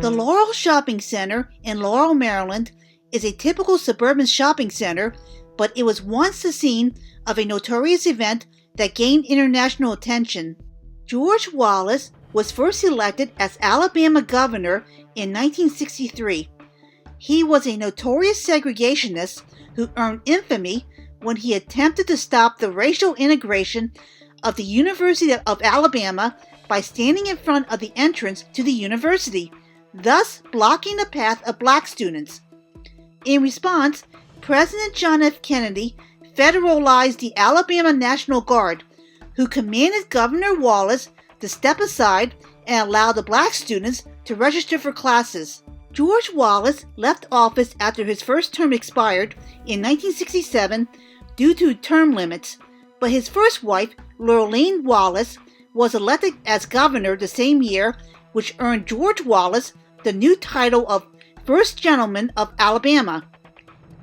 The Laurel Shopping Center in Laurel, Maryland is a typical suburban shopping center, but it was once the scene of a notorious event that gained international attention. George Wallace was first elected as Alabama Governor in 1963. He was a notorious segregationist who earned infamy when he attempted to stop the racial integration of the University of Alabama by standing in front of the entrance to the university, thus blocking the path of black students. In response, President John F. Kennedy federalized the Alabama National Guard, who commanded Governor Wallace to step aside and allow the black students to register for classes. George Wallace left office after his first term expired in 1967 due to term limits, but his first wife, Laurel Wallace, was elected as governor the same year, which earned George Wallace the new title of First Gentleman of Alabama.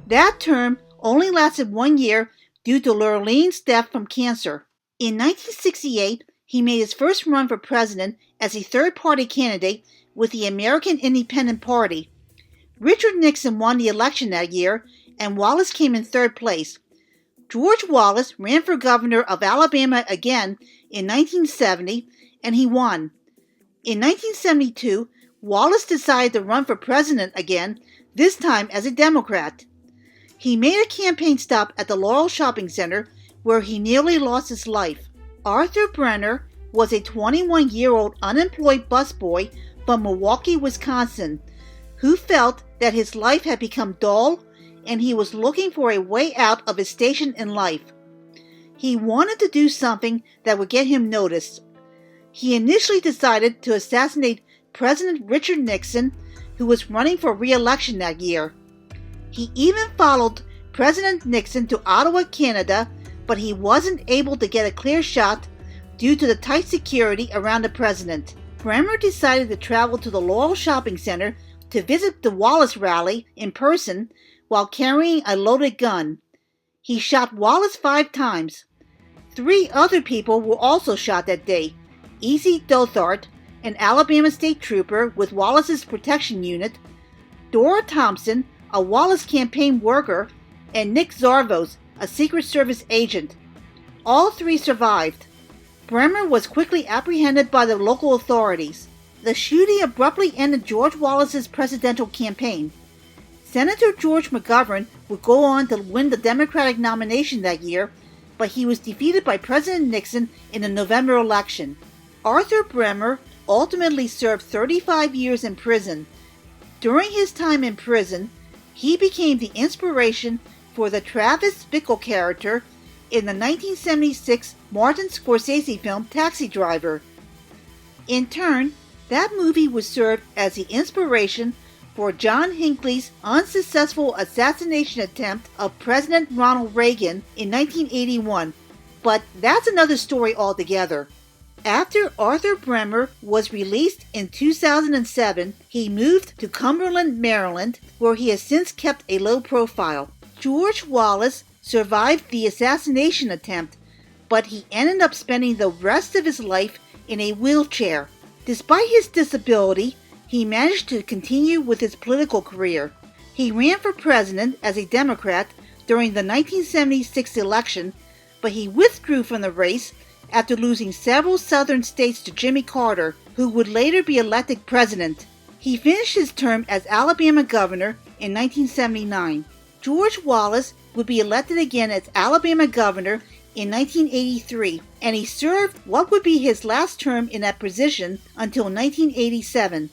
That term only lasted 1 year due to Laurel's death from cancer. In 1968, he made his first run for president as a third-party candidate with the American Independent Party. Richard Nixon won the election that year, and Wallace came in third place. George Wallace ran for governor of Alabama again in 1970, and he won. In 1972, Wallace decided to run for president again, this time as a Democrat. He made a campaign stop at the Laurel Shopping Center, where he nearly lost his life. Arthur Brenner was a 21-year-old unemployed busboy from Milwaukee, Wisconsin, who felt that his life had become dull and he was looking for a way out of his station in life. He wanted to do something that would get him noticed. He initially decided to assassinate President Richard Nixon, who was running for re-election that year. He even followed President Nixon to Ottawa, Canada, but he wasn't able to get a clear shot due to the tight security around the president. Bremer decided to travel to the Laurel Shopping Center to visit the Wallace rally in person while carrying a loaded gun. He shot Wallace 5 times. 3 other people were also shot that day: E.C. Dothart, an Alabama state trooper with Wallace's protection unit, Dora Thompson, a Wallace campaign worker, and Nick Zarvos, a Secret Service agent. All 3 survived. Bremer was quickly apprehended by the local authorities. The shooting abruptly ended George Wallace's presidential campaign. Senator George McGovern would go on to win the Democratic nomination that year, but he was defeated by President Nixon in the November election. Arthur Bremer ultimately served 35 years in prison. During his time in prison, he became the inspiration for the Travis Bickle character in the 1976 Martin Scorsese film Taxi Driver. In turn, that movie would serve as the inspiration for John Hinckley's unsuccessful assassination attempt of President Ronald Reagan in 1981, but that's another story altogether. After Arthur Bremer was released in 2007, he moved to Cumberland, Maryland, where he has since kept a low profile. George Wallace survived the assassination attempt, but he ended up spending the rest of his life in a wheelchair. Despite his disability, he managed to continue with his political career. He ran for president as a Democrat during the 1976 election, but he withdrew from the race after losing several southern states to Jimmy Carter, who would later be elected president. He finished his term as Alabama governor in 1979. George Wallace would be elected again as Alabama governor in 1983, and he served what would be his last term in that position until 1987.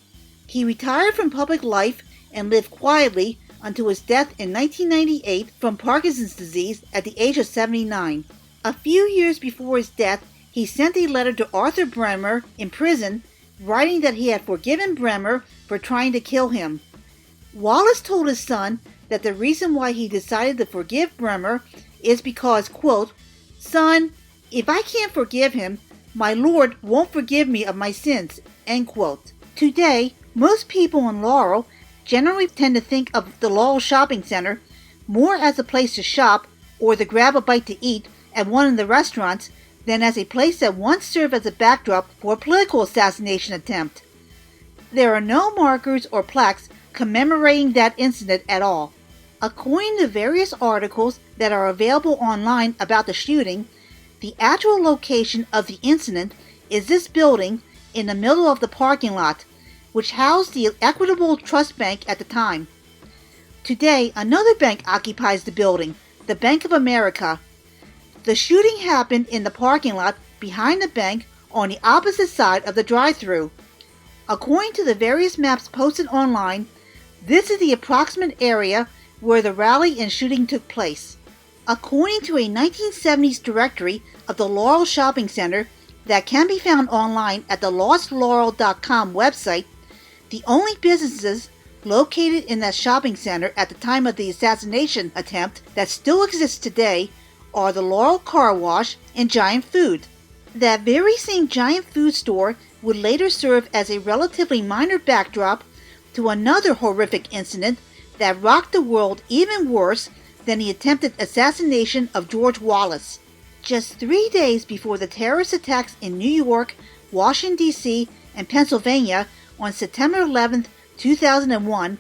He retired from public life and lived quietly until his death in 1998 from Parkinson's disease at the age of 79. A few years before his death, he sent a letter to Arthur Bremer in prison, writing that he had forgiven Bremer for trying to kill him. Wallace told his son that the reason why he decided to forgive Bremer is because, quote, "Son, if I can't forgive him, my Lord won't forgive me of my sins," end quote. Today, most people in Laurel generally tend to think of the Laurel Shopping Center more as a place to shop or to grab a bite to eat at one of the restaurants than as a place that once served as a backdrop for a political assassination attempt. There are no markers or plaques commemorating that incident at all. According to various articles that are available online about the shooting, the actual location of the incident is this building in the middle of the parking lot, which housed the Equitable Trust Bank at the time. Today, another bank occupies the building, the Bank of America. The shooting happened in the parking lot behind the bank on the opposite side of the drive-thru. According to the various maps posted online, this is the approximate area where the rally and shooting took place. According to a 1970s directory of the Laurel Shopping Center that can be found online at the lostlaurel.com website, the only businesses located in that shopping center at the time of the assassination attempt that still exist today are the Laurel Car Wash and Giant Food. That very same Giant Food store would later serve as a relatively minor backdrop to another horrific incident that rocked the world even worse than the attempted assassination of George Wallace. Just 3 days before the terrorist attacks in New York, Washington, D.C., and Pennsylvania on September 11, 2001,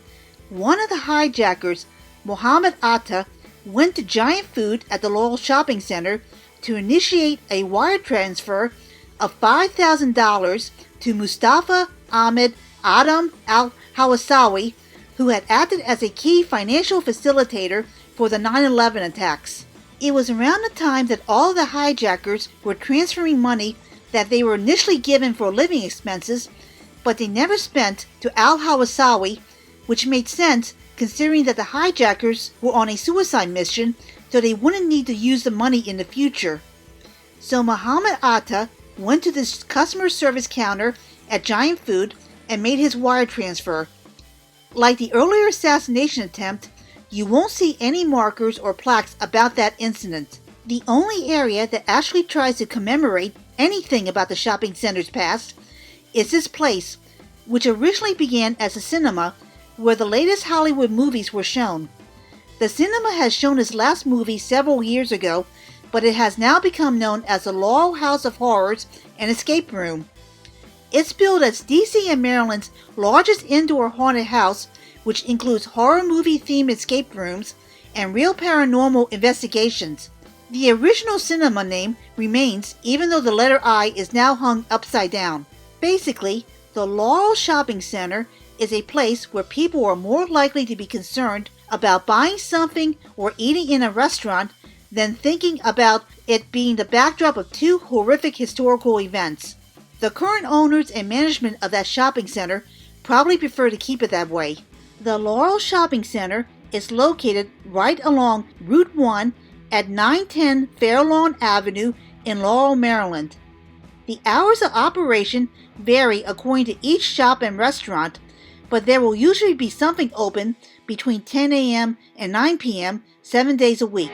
one of the hijackers, Mohammed Atta, went to Giant Food at the Laurel Shopping Center to initiate a wire transfer of $5,000 to Mustafa Ahmed Adam al-Hawasawi, who had acted as a key financial facilitator for the 9/11 attacks. It was around the time that all of the hijackers were transferring money that they were initially given for living expenses, but they never spent to al-Hawasawi, which made sense considering that the hijackers were on a suicide mission, so they wouldn't need to use the money in the future. So Mohammed Atta went to this customer service counter at Giant Food and made his wire transfer. Like the earlier assassination attempt, you won't see any markers or plaques about that incident. The only area that actually tries to commemorate anything about the shopping center's past is this place, which originally began as a cinema where the latest Hollywood movies were shown. The cinema has shown its last movie several years ago, but it has now become known as the Laurel House of Horrors and Escape Room. It's billed as D.C. and Maryland's largest indoor haunted house, which includes horror movie-themed escape rooms and real paranormal investigations. The original cinema name remains, even though the letter I is now hung upside down. Basically, the Laurel Shopping Center is a place where people are more likely to be concerned about buying something or eating in a restaurant than thinking about it being the backdrop of two horrific historical events. The current owners and management of that shopping center probably prefer to keep it that way. The Laurel Shopping Center is located right along Route 1 at 910 Fairlawn Avenue in Laurel, Maryland. The hours of operation vary according to each shop and restaurant, but there will usually be something open between 10 a.m. and 9 p.m. 7 days a week.